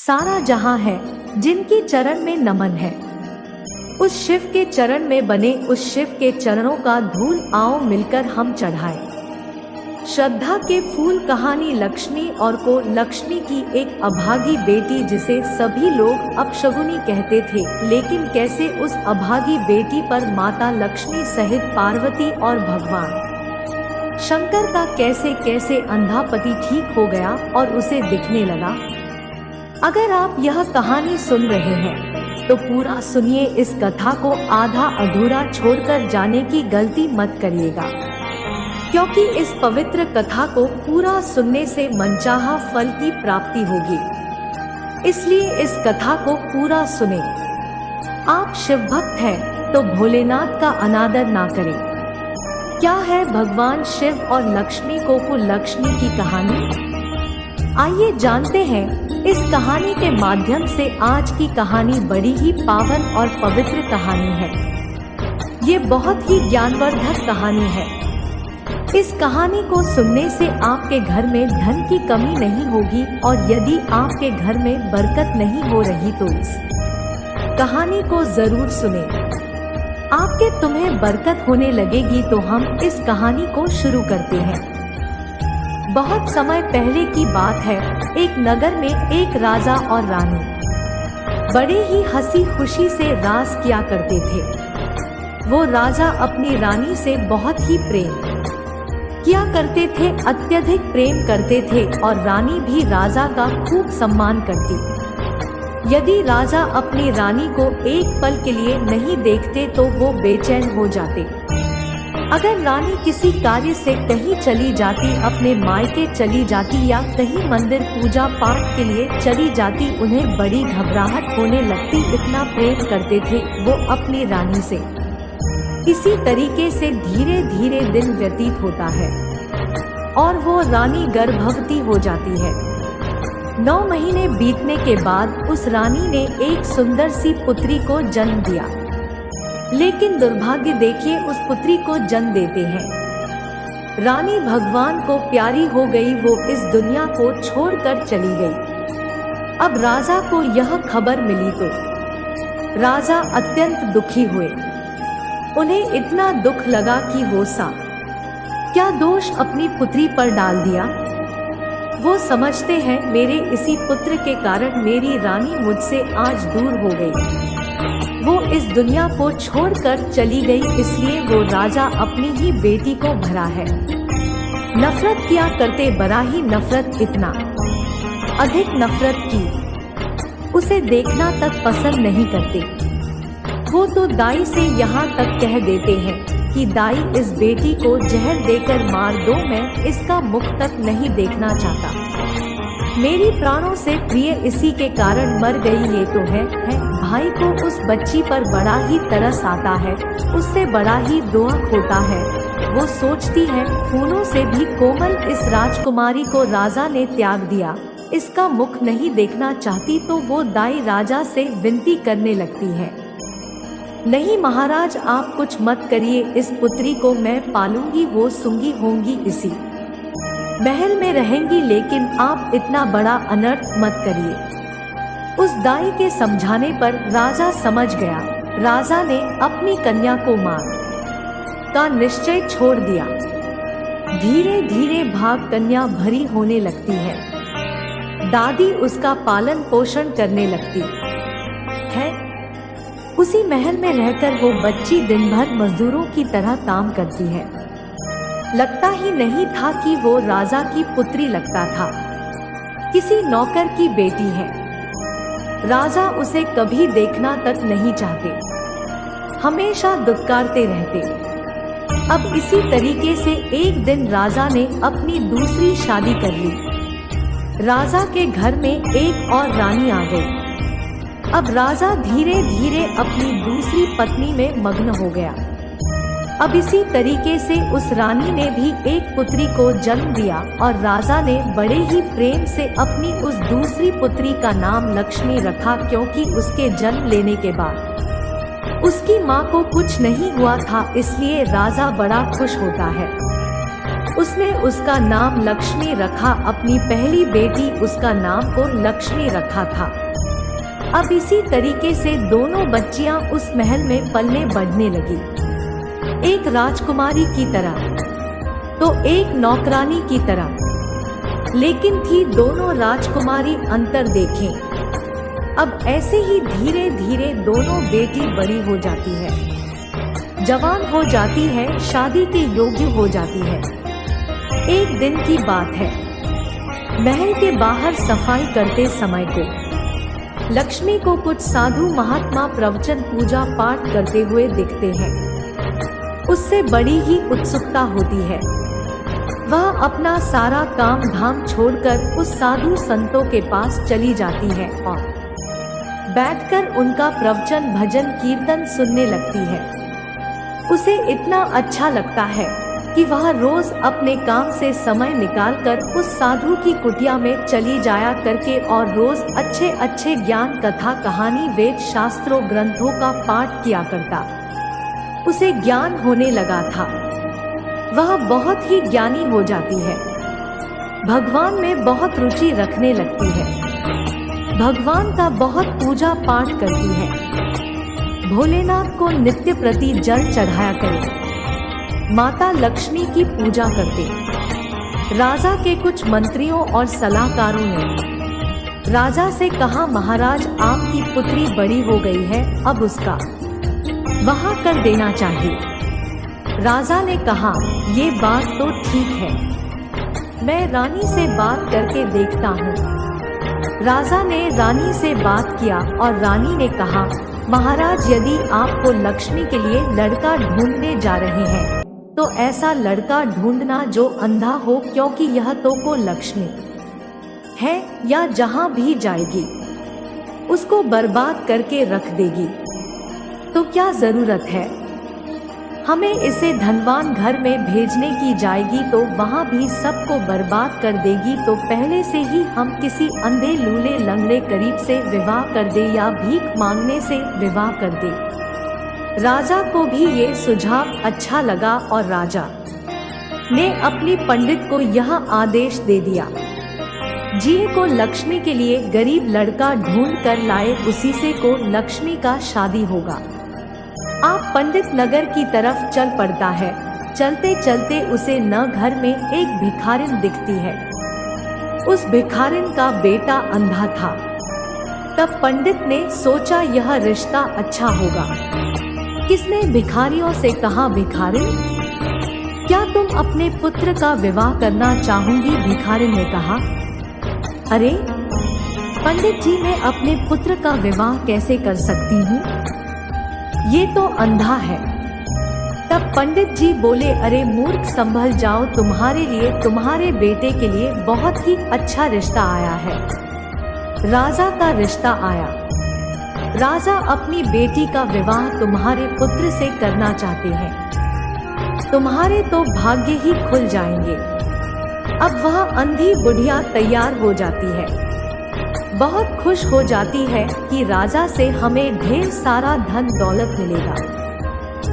सारा जहां है जिनकी चरण में नमन है। उस शिव के चरण में बने उस शिव के चरणों का धूल आओ मिलकर हम चढ़ाएं। श्रद्धा के फूल कहानी लक्ष्मी और को लक्ष्मी की एक अभागी बेटी जिसे सभी लोग अपशगुनी कहते थे, लेकिन कैसे उस अभागी बेटी पर माता लक्ष्मी सहित पार्वती और भगवान शंकर का कैसे कैसे अंधा पति ठीक हो गया और उसे दिखने लगा। अगर आप यह कहानी सुन रहे हैं तो पूरा सुनिए। इस कथा को आधा अधूरा छोड़कर जाने की गलती मत करिएगा, क्योंकि इस पवित्र कथा को पूरा सुनने से मनचाहा फल की प्राप्ति होगी। इसलिए इस कथा को पूरा सुने। आप शिव भक्त हैं तो भोलेनाथ का अनादर ना करें। क्या है भगवान शिव और लक्ष्मी को लक्ष्मी की कहानी? आइए जानते हैं। इस कहानी के माध्यम से आज की कहानी बड़ी ही पावन और पवित्र कहानी है। ये बहुत ही ज्ञानवर्धक कहानी है। इस कहानी को सुनने से आपके घर में धन की कमी नहीं होगी, और यदि आपके घर में बरकत नहीं हो रही तो इस कहानी को जरूर सुने। आपके तुम्हें बरकत होने लगेगी। तो हम इस कहानी को शुरू करते हैं। बहुत समय पहले की बात है। एक नगर में एक राजा और रानी बड़े ही हंसी खुशी से राज किया करते थे। वो राजा अपनी रानी से बहुत ही प्रेम किया करते थे, अत्यधिक प्रेम करते थे, और रानी भी राजा का खूब सम्मान करती। यदि राजा अपनी रानी को एक पल के लिए नहीं देखते तो वो बेचैन हो जाते। अगर रानी किसी कार्य से कहीं चली जाती, अपने मायके चली जाती या कहीं मंदिर पूजा पाठ के लिए चली जाती, उन्हें बड़ी घबराहट होने लगती। इतना प्रेम करते थे वो अपनी रानी से। इसी तरीके से धीरे धीरे दिन व्यतीत होता है और वो रानी गर्भवती हो जाती है। 9 महीने बीतने के बाद उस रानी ने एक सुंदर सी पुत्री को जन्म दिया। लेकिन दुर्भाग्य देखिए, उस पुत्री को जन्म देते हैं रानी भगवान को प्यारी हो गई। वो इस दुनिया को छोड़कर चली गई। अब राजा को यह खबर मिली तो राजा अत्यंत दुखी हुए। उन्हें इतना दुख लगा कि वो क्या दोष अपनी पुत्री पर डाल दिया। वो समझते हैं मेरे इसी पुत्र के कारण मेरी रानी मुझसे आज दूर हो गई। वो इस दुनिया को छोड़कर चली गई, इसलिए वो राजा अपनी ही बेटी को भरा है नफरत किया करते। बड़ा ही नफरत, इतना अधिक नफरत की उसे देखना तक पसंद नहीं करते। वो तो दाई से यहाँ तक कह देते हैं कि दाई इस बेटी को जहर देकर मार दो, मैं इसका मुख तक नहीं देखना चाहता। मेरी प्राणों से प्रिय इसी के कारण मर गई। ये तो है। भाई को उस बच्ची पर बड़ा ही तरस आता है, उससे बड़ा ही दुख होता है। वो सोचती है फूलों से भी कोमल इस राजकुमारी को राजा ने त्याग दिया, इसका मुख नहीं देखना चाहती। तो वो दाई राजा से विनती करने लगती है, नहीं महाराज आप कुछ मत करिए, इस पुत्री को मैं पालूंगी, वो सूंगी होंगी, इसी महल में रहेंगी, लेकिन आप इतना बड़ा अनर्थ मत करिए। उस दाई के समझाने पर राजा समझ गया। राजा ने अपनी कन्या को मार का निश्चय छोड़ दिया। धीरे धीरे भाग कन्या भरी होने लगती है। दादी उसका पालन पोषण करने लगती है। उसी महल में रहकर वो बच्ची दिन भर मजदूरों की तरह काम करती है। लगता ही नहीं था कि वो राजा की पुत्री लगता था, किसी नौकर की बेटी है। राजा उसे कभी देखना तक नहीं चाहते, हमेशा दुत्कारते रहते। अब इसी तरीके से एक दिन राजा ने अपनी दूसरी शादी कर ली। राजा के घर में एक और रानी आ गई। अब राजा धीरे धीरे अपनी दूसरी पत्नी में मग्न हो गया। अब इसी तरीके से उस रानी ने भी एक पुत्री को जन्म दिया, और राजा ने बड़े ही प्रेम से अपनी उस दूसरी पुत्री का नाम लक्ष्मी रखा, क्योंकि उसके जन्म लेने के बाद उसकी माँ को कुछ नहीं हुआ था, इसलिए राजा बड़ा खुश होता है। उसने उसका नाम लक्ष्मी रखा। अपनी पहली बेटी उसका नाम को लक्ष्मी रखा था। अब इसी तरीके से दोनों बच्चियां उस महल में पलने बढ़ने लगी, एक राजकुमारी की तरह तो एक नौकरानी की तरह। लेकिन थी दोनों राजकुमारी अंतर देखें। अब ऐसे ही धीरे धीरे दोनों बेटी बड़ी हो जाती है, जवान हो जाती है, शादी के योग्य हो जाती है। एक दिन की बात है, महल के बाहर सफाई करते समय को लक्ष्मी को कुछ साधु महात्मा प्रवचन पूजा पाठ करते हुए दिखते हैं। उससे बड़ी ही उत्सुकता होती है। वह अपना सारा काम धाम छोड़कर उस साधु संतों के पास चली जाती है और बैठकर उनका प्रवचन भजन कीर्तन सुनने लगती है। उसे इतना अच्छा लगता है कि वह रोज अपने काम से समय निकालकर उस साधु की कुटिया में चली जाया करके और रोज अच्छे अच्छे ज्ञान कथा कहानी वेद शास्त्रों ग्रंथों का पाठ किया करता। उसे ज्ञान होने लगा था। वह बहुत ही ज्ञानी हो जाती है। भगवान में बहुत रुचि रखने लगती है। भगवान का बहुत पूजा पाठ करती है। भोलेनाथ को नित्य प्रति जल चढ़ाया करे। माता लक्ष्मी की पूजा करते। राजा के कुछ मंत्रियों और सलाहकारों ने राजा से कहा, महाराज आपकी पुत्री बड़ी हो गई है, अब उसका वहाँ कर देना चाहिए। राजा ने कहा, ये बात तो ठीक है, मैं रानी से बात करके देखता हूँ। राजा ने रानी से बात किया और रानी ने कहा, महाराज यदि आपको लक्ष्मी के लिए लड़का ढूंढने जा रहे हैं तो ऐसा लड़का ढूंढना जो अंधा हो, क्योंकि यह तो को लक्ष्मी है या जहाँ भी जाएगी उसको बर्बाद करके रख देगी। तो क्या जरूरत है, हमें इसे धनवान घर में भेजने की जाएगी तो वहाँ भी सबको बर्बाद कर देगी। तो पहले से ही हम किसी अंधे लूले लंगड़े करीब से विवाह कर दे या भीख मांगने से विवाह कर दे। राजा को भी ये सुझाव अच्छा लगा और राजा ने अपनी पंडित को यह आदेश दे दिया, जी को लक्ष्मी के लिए गरीब लड़का ढूंढ कर लाए, उसी से को लक्ष्मी का शादी होगा। आप पंडित नगर की तरफ चल पड़ता है। चलते चलते उसे न घर में एक भिखारिन दिखती है। उस भिखारिन का बेटा अंधा था। तब पंडित ने सोचा यह रिश्ता अच्छा होगा। किसने भिखारियों से कहा, भिखारिन क्या तुम अपने पुत्र का विवाह करना चाहूंगी? भिखारिन ने कहा, अरे पंडित जी, मैं अपने पुत्र का विवाह कैसे कर सकती हूँ, ये तो अंधा है। तब पंडित जी बोले, अरे मूर्ख, संभल जाओ, तुम्हारे लिए तुम्हारे बेटे के लिए बहुत ही अच्छा रिश्ता आया है। राजा का रिश्ता आया। राजा अपनी बेटी का विवाह तुम्हारे पुत्र से करना चाहते हैं। तुम्हारे तो भाग्य ही खुल जाएंगे। अब वह अंधी बुढ़िया तैयार हो जाती है, बहुत खुश हो जाती है कि राजा से हमें ढेर सारा धन दौलत मिलेगा।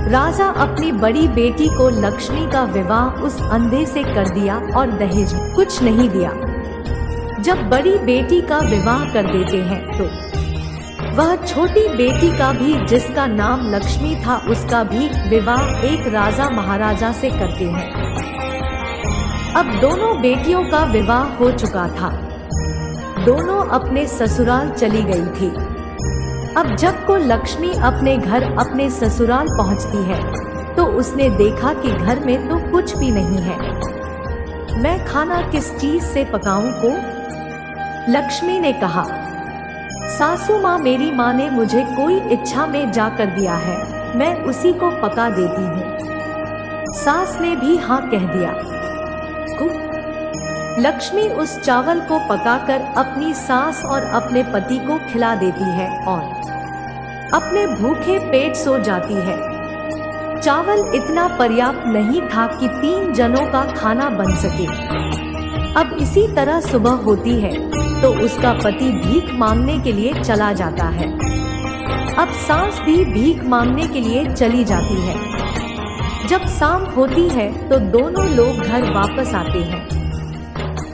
राजा अपनी बड़ी बेटी को लक्ष्मी का विवाह उस अंधे से कर दिया और दहेज कुछ नहीं दिया। जब बड़ी बेटी का विवाह कर देते हैं तो वह छोटी बेटी का भी, जिसका नाम लक्ष्मी था, उसका भी विवाह एक राजा महाराजा से करते हैं। अब दोनों बेटियों का विवाह हो चुका था। दोनों अपने ससुराल चली गई थी। अब जब को लक्ष्मी अपने घर अपने ससुराल पहुंचती है तो उसने देखा कि घर में तो कुछ भी नहीं है। मैं खाना किस चीज से पकाऊं को? लक्ष्मी ने कहा, सासू माँ, मेरी माँ ने मुझे कोई इच्छा में जा कर दिया है, मैं उसी को पका देती हूँ। सास ने भी हाँ कह दिया। लक्ष्मी उस चावल को पकाकर अपनी सास और अपने पति को खिला देती है और अपने भूखे पेट सो जाती है। चावल इतना पर्याप्त नहीं था कि 3 जनों का खाना बन सके। अब इसी तरह सुबह होती है तो उसका पति भीख मांगने के लिए चला जाता है। अब सास भी भीख मांगने के लिए चली जाती है। जब शाम होती है तो दोनों लोग घर वापस आते हैं।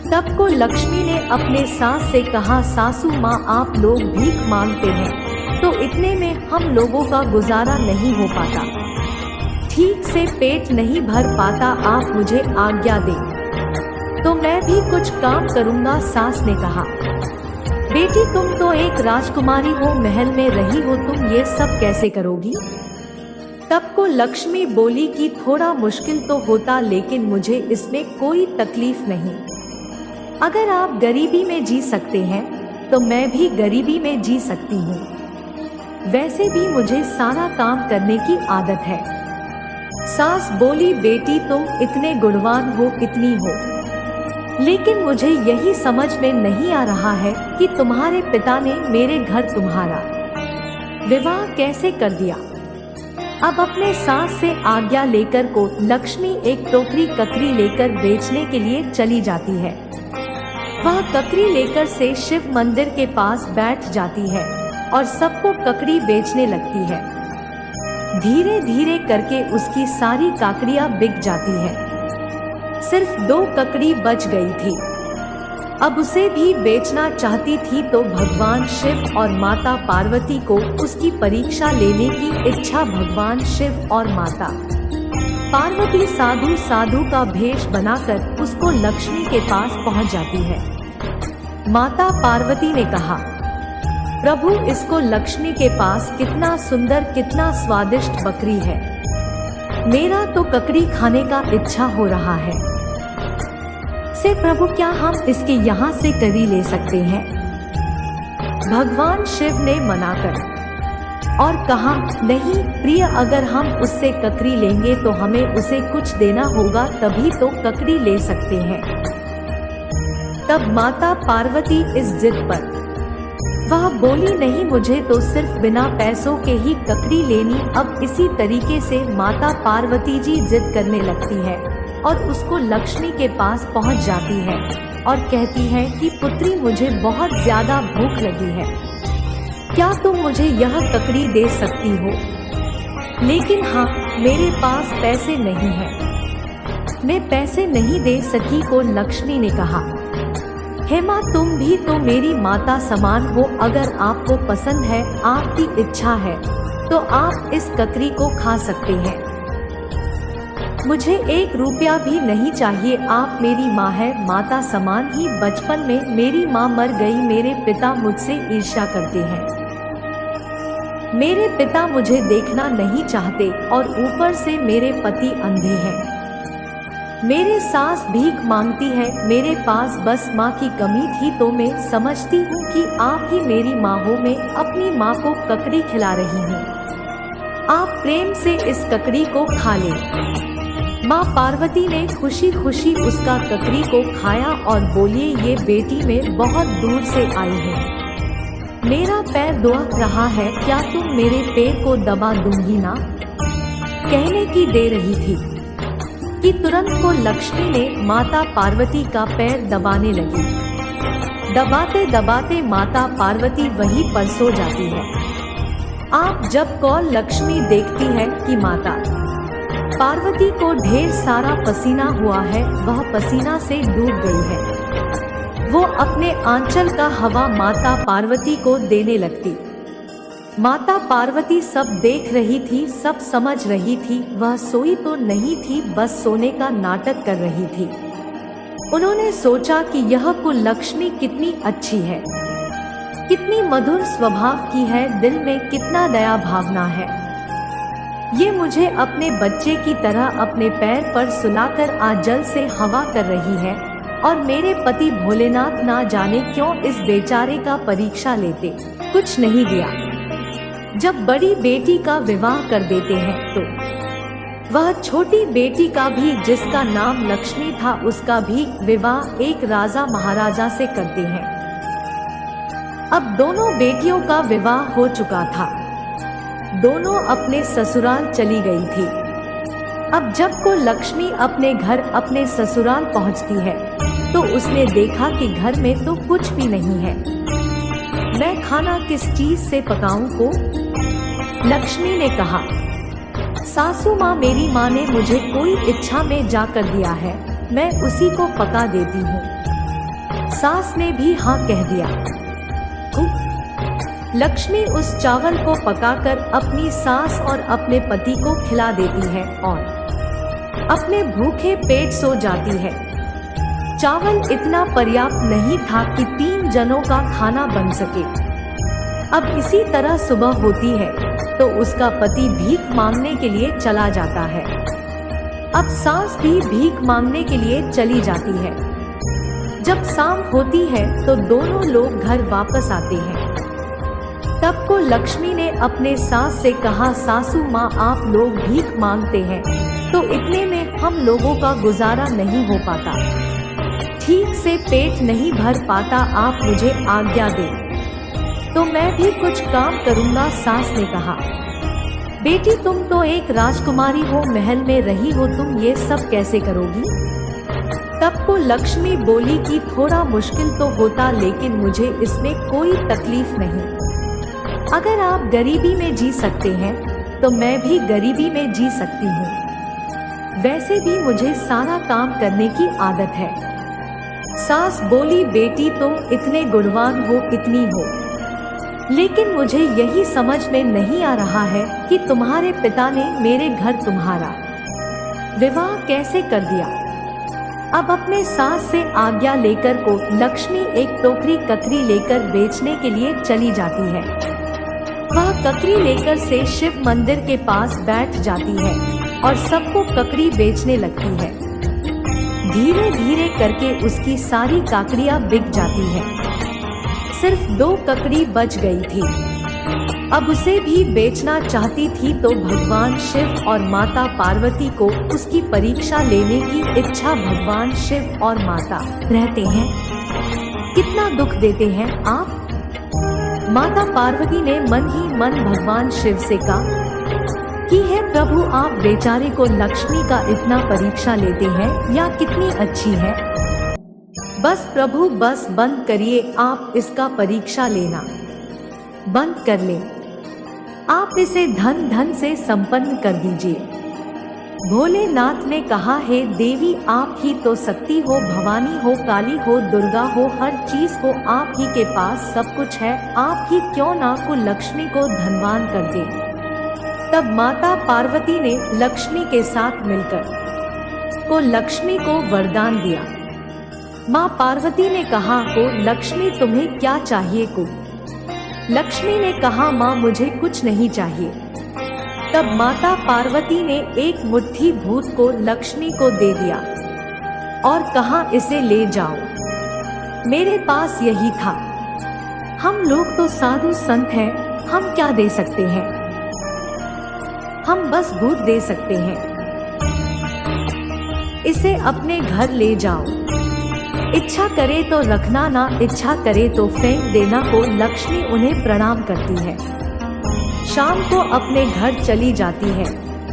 तब को लक्ष्मी ने अपने सास से कहा, सासू माँ आप लोग भीख मांगते हैं तो इतने में हम लोगों का गुजारा नहीं हो पाता, ठीक से पेट नहीं भर पाता, आप मुझे आज्ञा दें तो मैं भी कुछ काम करूँगा। सास ने कहा, बेटी तुम तो एक राजकुमारी हो, महल में रही हो, तुम ये सब कैसे करोगी? तब को लक्ष्मी बोली कि थोड़ा मुश्किल तो होता लेकिन मुझे इसमें कोई तकलीफ नहीं। अगर आप गरीबी में जी सकते हैं तो मैं भी गरीबी में जी सकती हूँ। वैसे भी मुझे सारा काम करने की आदत है। सास बोली, बेटी तुम इतने गुणवान हो, इतनी हो, लेकिन मुझे यही समझ में नहीं आ रहा है कि तुम्हारे पिता ने मेरे घर तुम्हारा विवाह कैसे कर दिया। अब अपने सास से आज्ञा लेकर को लक्ष्मी एक टोकरी ककड़ी लेकर बेचने के लिए चली जाती है। वह ककड़ी लेकर से शिव मंदिर के पास बैठ जाती है और सबको ककड़ी बेचने लगती है। धीरे धीरे करके उसकी सारी काकड़ियां बिक जाती है, सिर्फ 2 ककड़ी बच गई थी। अब उसे भी बेचना चाहती थी तो भगवान शिव और माता पार्वती को उसकी परीक्षा लेने की इच्छा। भगवान शिव और माता पार्वती साधु का भेष बनाकर उसको लक्ष्मी के पास पहुंच जाती है। माता पार्वती ने कहा, प्रभु इसको लक्ष्मी के पास कितना सुंदर कितना स्वादिष्ट बकरी है, मेरा तो ककड़ी खाने का इच्छा हो रहा है। से प्रभु क्या हम इसके यहाँ से ककड़ी ले सकते हैं? भगवान शिव ने मना कर और कहा, नहीं प्रिय, अगर हम उससे ककड़ी लेंगे तो हमें उसे कुछ देना होगा, तभी तो ककड़ी ले सकते हैं। तब माता पार्वती इस जिद पर वह बोली, नहीं मुझे तो सिर्फ बिना पैसों के ही ककड़ी लेनी। अब इसी तरीके से माता पार्वती जी जिद करने लगती है और उसको लक्ष्मी के पास पहुंच जाती है और कहती है कि पुत्री मुझे बहुत ज्यादा भूख लगी है, क्या तुम मुझे यह ककड़ी दे सकती हो? लेकिन हाँ, मेरे पास पैसे नहीं हैं, मैं पैसे नहीं दे सकी को लक्ष्मी ने कहा, हे माँ तुम भी तो मेरी माता समान हो, अगर आपको पसंद है, आपकी इच्छा है तो आप इस ककड़ी को खा सकते हैं, मुझे 1 रुपया भी नहीं चाहिए, आप मेरी माँ है, माता समान ही। बचपन में मेरी माँ मर गई, मेरे पिता मुझसे ईर्ष्या करते हैं, मेरे पिता मुझे देखना नहीं चाहते और ऊपर से मेरे पति अंधे हैं, मेरे सास भीख मांगती है, मेरे पास बस माँ की कमी थी तो मैं समझती हूँ कि आप ही मेरी माँ हो, मैं अपनी माँ को ककड़ी खिला रही हूँ, आप प्रेम से इस ककड़ी को खा लें। माँ पार्वती ने खुशी खुशी उसका ककड़ी को खाया और बोली, ये बेटी मैं बहुत दूर से आई हूँ, मेरा पैर दुख रहा है, क्या तुम मेरे पैर को दबा दूंगी ना? कहने की दे रही थी कि तुरंत को लक्ष्मी ने माता पार्वती का पैर दबाने लगी। दबाते दबाते माता पार्वती वहीं पर सो जाती है। आप जब को लक्ष्मी देखती है कि माता पार्वती को ढेर सारा पसीना हुआ है, वह पसीना से डूब गई है, वो अपने आंचल का हवा माता पार्वती को देने लगती। माता पार्वती सब देख रही थी, सब समझ रही थी, वह सोई तो नहीं थी, बस सोने का नाटक कर रही थी। उन्होंने सोचा कि यह कुललक्ष्मी कितनी अच्छी है, कितनी मधुर स्वभाव की है, दिल में कितना दया भावना है, ये मुझे अपने बच्चे की तरह अपने पैर पर सुलाकर आंचल से हवा कर रही है, और मेरे पति भोलेनाथ ना जाने क्यों इस बेचारे का परीक्षा लेते, कुछ नहीं दिया। जब बड़ी बेटी का विवाह कर देते हैं तो वह छोटी बेटी का भी, जिसका नाम लक्ष्मी था, उसका भी विवाह एक राजा महाराजा से करते हैं। अब दोनों बेटियों का विवाह हो चुका था, दोनों अपने ससुराल चली गई थी। अब जब को लक्ष्मी अपने घर अपने ससुराल पहुंचती है तो उसने देखा कि घर में तो कुछ भी नहीं है। मैं खाना किस चीज से पकाऊं को? लक्ष्मी ने कहा। सासू माँ, मेरी माँ ने मुझे कोई इच्छा में जाकर दिया है, मैं उसी को पका देती हूँ। सास ने भी हाँ कह दिया। लक्ष्मी उस चावल को पकाकर अपनी सास और अपने पति को खिला देती है और अपने भूखे पेट सो जाती है। चावल इतना पर्याप्त नहीं था कि 3 जनों का खाना बन सके। अब इसी तरह सुबह होती है तो उसका पति भीख मांगने के लिए चला जाता है। अब सास भी भीख मांगने के लिए चली जाती है। जब शाम होती है तो दोनों लोग घर वापस आते हैं। तब को लक्ष्मी ने अपने सास से कहा, सासू माँ, आप लोग भीख मांगते हैं तो इतने में हम लोगों का गुजारा नहीं हो पाता, ठीक से पेट नहीं भर पाता, आप मुझे आज्ञा दें तो मैं भी कुछ काम करूँगा। सास ने कहा, बेटी तुम तो एक राजकुमारी हो, महल में रही हो, तुम ये सब कैसे करोगी? तब को लक्ष्मी बोली कि थोड़ा मुश्किल तो होता, लेकिन मुझे इसमें कोई तकलीफ नहीं। अगर आप गरीबी में जी सकते हैं तो मैं भी गरीबी में जी सकती हूँ। वैसे भी मुझे सारा काम करने की आदत है। सास बोली, बेटी तुम इतने गुणवान हो, इतनी हो, लेकिन मुझे यही समझ में नहीं आ रहा है कि तुम्हारे पिता ने मेरे घर तुम्हारा विवाह कैसे कर दिया। अब अपने सास से आज्ञा लेकर को लक्ष्मी एक टोकरी ककड़ी लेकर बेचने के लिए चली जाती है। वह ककड़ी लेकर से शिव मंदिर के पास बैठ जाती है और सबको ककड़ी बेचने लगती है। धीरे धीरे करके उसकी सारी काकड़ियाँ बिक जाती है। सिर्फ 2 ककड़ी बच गई थी। अब उसे भी बेचना चाहती थी तो भगवान शिव और माता पार्वती को उसकी परीक्षा लेने की इच्छा। भगवान शिव और माता रहते हैं, कितना दुख देते हैं आप। माता पार्वती ने मन ही मन भगवान शिव से कहा कि हे प्रभु, आप बेचारे को लक्ष्मी का इतना परीक्षा लेते हैं, या कितनी अच्छी है। बस प्रभु, बस बंद करिए, आप इसका परीक्षा लेना बंद कर लें। आप इसे धन धन से संपन्न कर दीजिए। भोलेनाथ ने कहा, हे देवी, आप ही तो शक्ति हो, भवानी हो, काली हो, दुर्गा हो, हर चीज हो आप ही के पास सब कुछ है, आप ही क्यों ना को लक्ष्मी को धनवान कर दे। तब माता पार्वती ने लक्ष्मी के साथ मिलकर को लक्ष्मी को वरदान दिया। माँ पार्वती ने कहा, को लक्ष्मी तुम्हें क्या चाहिए को? लक्ष्मी ने कहा, माँ मुझे कुछ नहीं चाहिए। तब माता पार्वती ने एक मुट्ठी भूत को लक्ष्मी को दे दिया और कहा, इसे ले जाओ, मेरे पास यही था। हम लोग तो साधु संत हैं, हम क्या दे सकते हैं, हम बस भूत दे सकते हैं। इसे अपने घर ले जाओ, इच्छा करे तो रखना, ना इच्छा करे तो फेंक देना। को लक्ष्मी उन्हें प्रणाम करती है। शाम को अपने घर चली जाती है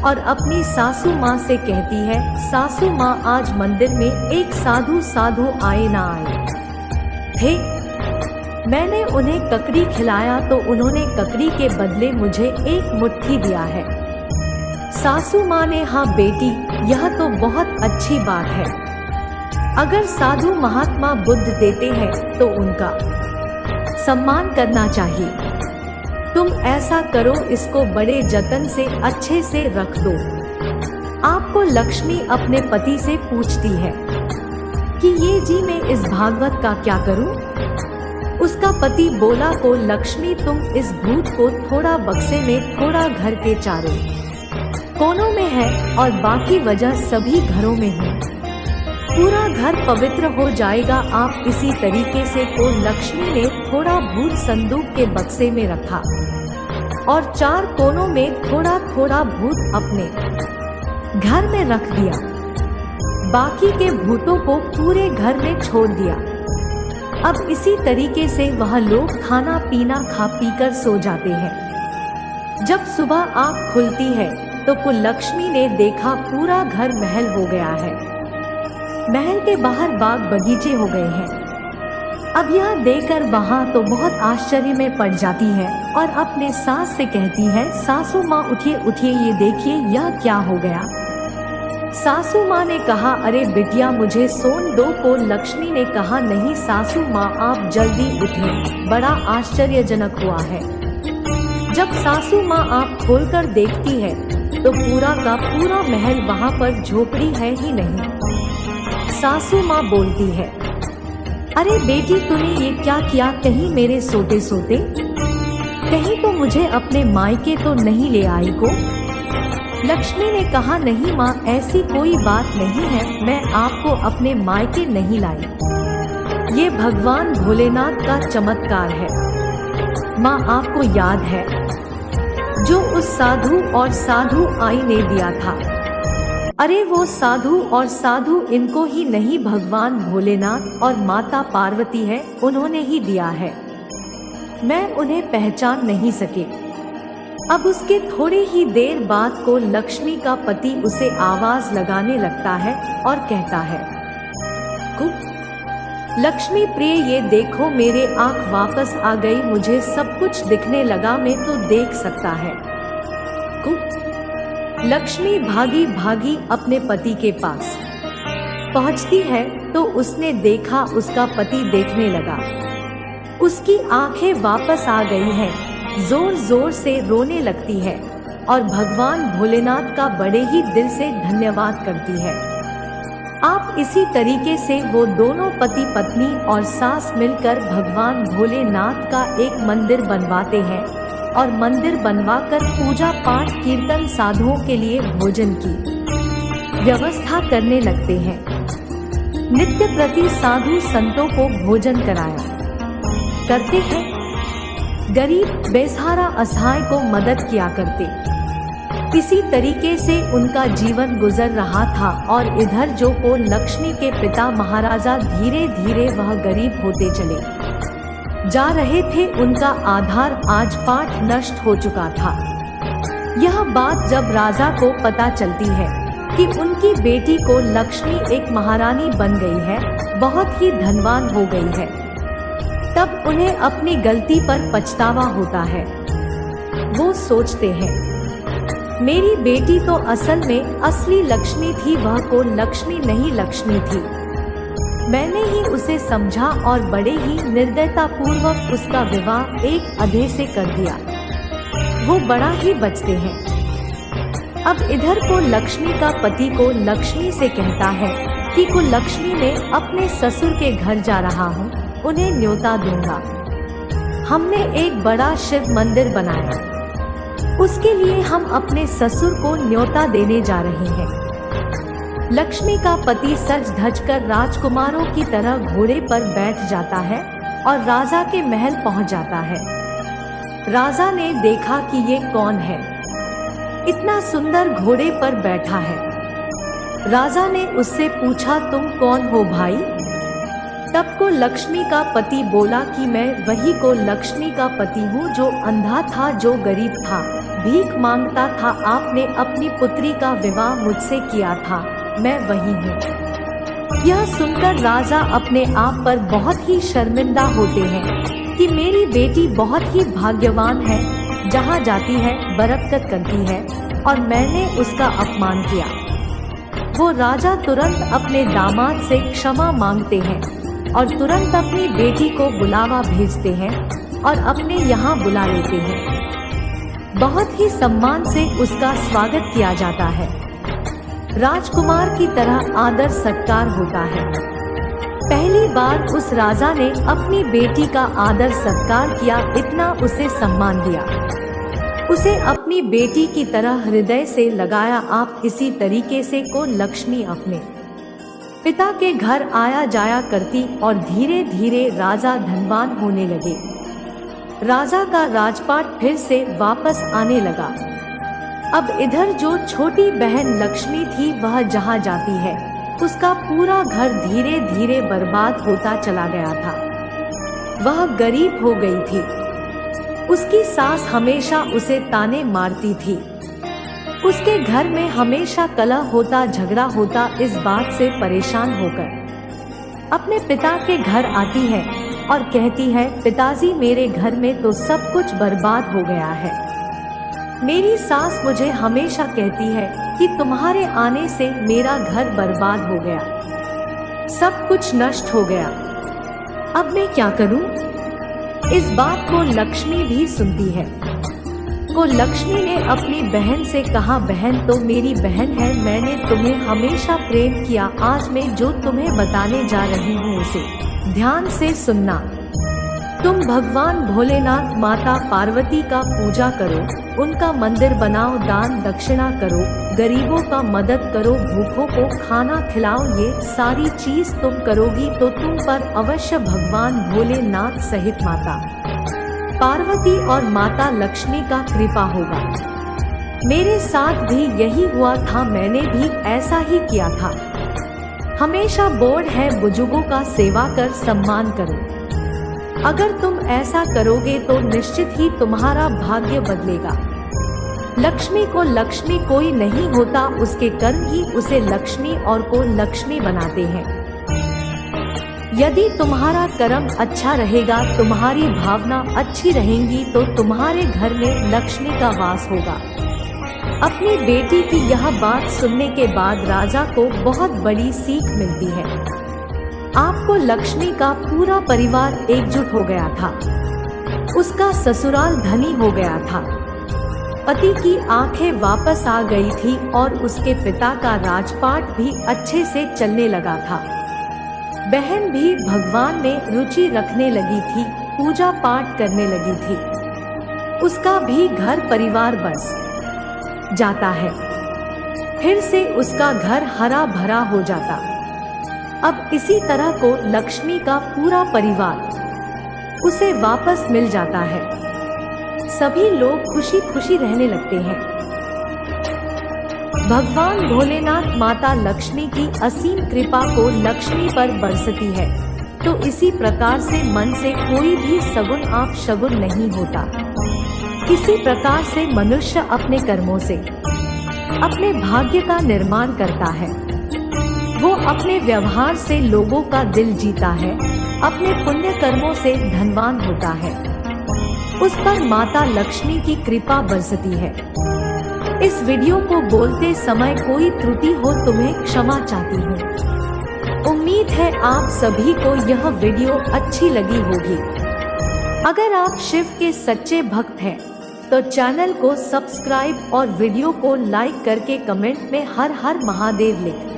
और अपनी सासू माँ से कहती है, सासू माँ, आज मंदिर में एक साधु आए ना आए थे, मैंने उन्हें ककड़ी खिलाया तो उन्होंने ककड़ी के बदले मुझे एक मुट्ठी दिया है। सासू माँ ने, हाँ बेटी, यह तो बहुत अच्छी बात है। अगर साधु महात्मा बुद्ध देते हैं तो उनका सम्मान करना चाहिए। तुम ऐसा करो, इसको बड़े जतन से अच्छे से रख दो। आपको लक्ष्मी अपने पति से पूछती है कि ये जी मैं इस भागवत का क्या करूं? उसका पति बोला, को लक्ष्मी, तुम इस भूत को थोड़ा बक्से में, थोड़ा घर के चारों कोनों में है और बाकी वजह सभी घरों में है। पूरा घर पवित्र हो जाएगा। आप इसी तरीके से को लक्ष्मी ने थोड़ा भूत संदूक के बक्से में रखा और 4 कोनों में थोड़ा थोड़ा भूत अपने घर में रख दिया। बाकी के भूतों को पूरे घर में छोड़ दिया। अब इसी तरीके से वह लोग खाना पीना खा पीकर सो जाते हैं। जब सुबह आँख खुलती है तो को लक्ष्मी ने देखा पूरा घर महल हो गया है। महल के बाहर बाग बगीचे हो गए हैं। अब यह देखकर वहाँ तो बहुत आश्चर्य में पड़ जाती है और अपने सास से कहती है, सासू माँ उठिए उठिए, ये देखिए यह क्या हो गया। सासू माँ ने कहा, अरे बिटिया मुझे सोन दो को। लक्ष्मी ने कहा, नहीं सासू माँ आप जल्दी उठिए, बड़ा आश्चर्यजनक हुआ है। जब सासू माँ आँख खोलकर देखती है तो पूरा का पूरा महल वहाँ पर झोपड़ी है ही नहीं। सासू माँ बोलती है, अरे बेटी तूने ये क्या किया, कहीं मेरे सोते सोते कहीं तो मुझे अपने मायके तो नहीं ले आई को। लक्ष्मी ने कहा, नहीं माँ ऐसी कोई बात नहीं है, मैं आपको अपने मायके नहीं लाई, ये भगवान भोलेनाथ का चमत्कार है। माँ आपको याद है जो उस साधु और साधु आई ने दिया था, अरे वो साधु और साधु इनको ही नहीं, भगवान भोलेनाथ और माता पार्वती है, उन्होंने ही दिया है, मैं उन्हें पहचान नहीं सके। अब उसके थोड़ी ही देर बाद को लक्ष्मी का पति उसे आवाज लगाने लगता है और कहता है, लक्ष्मी प्रिय ये देखो मेरे आँख वापस आ गई, मुझे सब कुछ दिखने लगा, मैं तो देख सकता है। लक्ष्मी भागी भागी अपने पति के पास पहुंचती है तो उसने देखा उसका पति देखने लगा, उसकी आंखें वापस आ गई हैं, जोर जोर से रोने लगती है और भगवान भोलेनाथ का बड़े ही दिल से धन्यवाद करती है। आप इसी तरीके से वो दोनों पति पत्नी और सास मिलकर भगवान भोलेनाथ का एक मंदिर बनवाते हैं और मंदिर बनवाकर पूजा पाठ कीर्तन साधुओं के लिए भोजन की व्यवस्था करने लगते हैं। नित्य प्रति साधु संतों को भोजन कराया करते हैं, गरीब बेसहारा असहाय को मदद किया करते। इसी तरीके से उनका जीवन गुजर रहा था और इधर जो को लक्ष्मी के पिता महाराजा धीरे धीरे वह गरीब होते चले जा रहे थे, उनका आधार आज पाठ नष्ट हो चुका था। यह बात जब राजा को पता चलती है कि उनकी बेटी को लक्ष्मी एक महारानी बन गई है, बहुत ही धनवान हो गई है, तब उन्हें अपनी गलती पर पछतावा होता है। वो सोचते हैं मेरी बेटी तो असल में असली लक्ष्मी थी, वह को लक्ष्मी नहीं लक्ष्मी थी, मैंने ही उसे समझा और बड़े ही निर्दयता पूर्वक उसका विवाह एक अधे से कर दिया। वो बड़ा ही बचते हैं। अब इधर को लक्ष्मी का पति को लक्ष्मी से कहता है कि को लक्ष्मी में अपने ससुर के घर जा रहा हूँ, उन्हें न्योता दूंगा। हमने एक बड़ा शिव मंदिर बनाया, उसके लिए हम अपने ससुर को न्योता देने जा रहे हैं। लक्ष्मी का पति सज धज कर राजकुमारों की तरह घोड़े पर बैठ जाता है और राजा के महल पहुंच जाता है। राजा ने देखा कि ये कौन है, इतना सुंदर घोड़े पर बैठा है। राजा ने उससे पूछा, तुम कौन हो भाई? तब को लक्ष्मी का पति बोला कि मैं वही को लक्ष्मी का पति हूँ जो अंधा था, जो गरीब था, भीख मांगता था, आपने अपनी पुत्री का विवाह मुझसे किया था, मैं वही हूँ। यह सुनकर राजा अपने आप पर बहुत ही शर्मिंदा होते हैं कि मेरी बेटी बहुत ही भाग्यवान है, जहाँ जाती है बरकत करती है और मैंने उसका अपमान किया। वो राजा तुरंत अपने दामाद से क्षमा मांगते हैं और तुरंत अपनी बेटी को बुलावा भेजते हैं और अपने यहाँ बुला लेते हैं। बहुत ही सम्मान से उसका स्वागत किया जाता है, राजकुमार की तरह आदर सत्कार होता है। पहली बार उस राजा ने अपनी बेटी का आदर सत्कार किया, इतना उसे सम्मान दिया, उसे अपनी बेटी की तरह हृदय से लगाया। आप इसी तरीके से को लक्ष्मी अपने पिता के घर आया जाया करती और धीरे धीरे राजा धनवान होने लगे। राजा का राजपाट फिर से वापस आने लगा। अब इधर जो छोटी बहन लक्ष्मी थी, वह जहाँ जाती है उसका पूरा घर धीरे धीरे बर्बाद होता चला गया था। वह गरीब हो गई थी, उसकी सास हमेशा उसे ताने मारती थी, उसके घर में हमेशा कलह होता, झगड़ा होता। इस बात से परेशान होकर अपने पिता के घर आती है और कहती है, पिताजी मेरे घर में तो सब कुछ बर्बाद हो गया है। मेरी सास मुझे हमेशा कहती है कि तुम्हारे आने से मेरा घर बर्बाद हो गया, सब कुछ नष्ट हो गया, अब मैं क्या करूं? इस बात को लक्ष्मी भी सुनती है। को लक्ष्मी ने अपनी बहन से कहा, बहन तो मेरी बहन है, मैंने तुम्हें हमेशा प्रेम किया, आज मैं जो तुम्हें बताने जा रही हूँ उसे ध्यान से सुनना। तुम भगवान भोलेनाथ माता पार्वती का पूजा करो, उनका मंदिर बनाओ, दान दक्षिणा करो, गरीबों का मदद करो, भूखों को खाना खिलाओ, ये सारी चीज तुम करोगी तो तुम पर अवश्य भगवान भोलेनाथ सहित माता पार्वती और माता लक्ष्मी का कृपा होगा। मेरे साथ भी यही हुआ था, मैंने भी ऐसा ही किया था। हमेशा बोर्ड है, बुजुर्गों का सेवा कर सम्मान करो। अगर तुम ऐसा करोगे तो निश्चित ही तुम्हारा भाग्य बदलेगा। लक्ष्मी को लक्ष्मी कोई नहीं होता, उसके कर्म ही उसे लक्ष्मी और को लक्ष्मी बनाते हैं। यदि तुम्हारा कर्म अच्छा रहेगा, तुम्हारी भावना अच्छी रहेंगी तो तुम्हारे घर में लक्ष्मी का वास होगा। अपनी बेटी की यह बात सुनने के बाद राजा को बहुत बड़ी सीख मिलती है। आपको लक्ष्मी का पूरा परिवार एकजुट हो गया था, उसका ससुराल धनी हो गया था, पति की आंखें वापस आ गई थी और उसके पिता का राजपाट भी अच्छे से चलने लगा था। बहन भी भगवान में रुचि रखने लगी थी, पूजा पाठ करने लगी थी, उसका भी घर परिवार बस जाता है, फिर से उसका घर हरा भरा हो जाता। अब इसी तरह को लक्ष्मी का पूरा परिवार उसे वापस मिल जाता है, सभी लोग खुशी खुशी रहने लगते हैं। भगवान भोलेनाथ माता लक्ष्मी की असीम कृपा को लक्ष्मी पर बरसती है, तो इसी प्रकार से मन से कोई भी सगुन आप शगुन नहीं होता। इसी प्रकार से मनुष्य अपने कर्मों से अपने भाग्य का निर्माण करता है। वो अपने व्यवहार से लोगों का दिल जीता है, अपने पुण्य कर्मों से धनवान होता है, उस पर माता लक्ष्मी की कृपा बरसती है। इस वीडियो को बोलते समय कोई त्रुटि हो तुम्हें क्षमा चाहती हूँ। उम्मीद है आप सभी को यह वीडियो अच्छी लगी होगी। अगर आप शिव के सच्चे भक्त हैं तो चैनल को सब्सक्राइब और वीडियो को लाइक करके कमेंट में हर हर महादेव लिखें।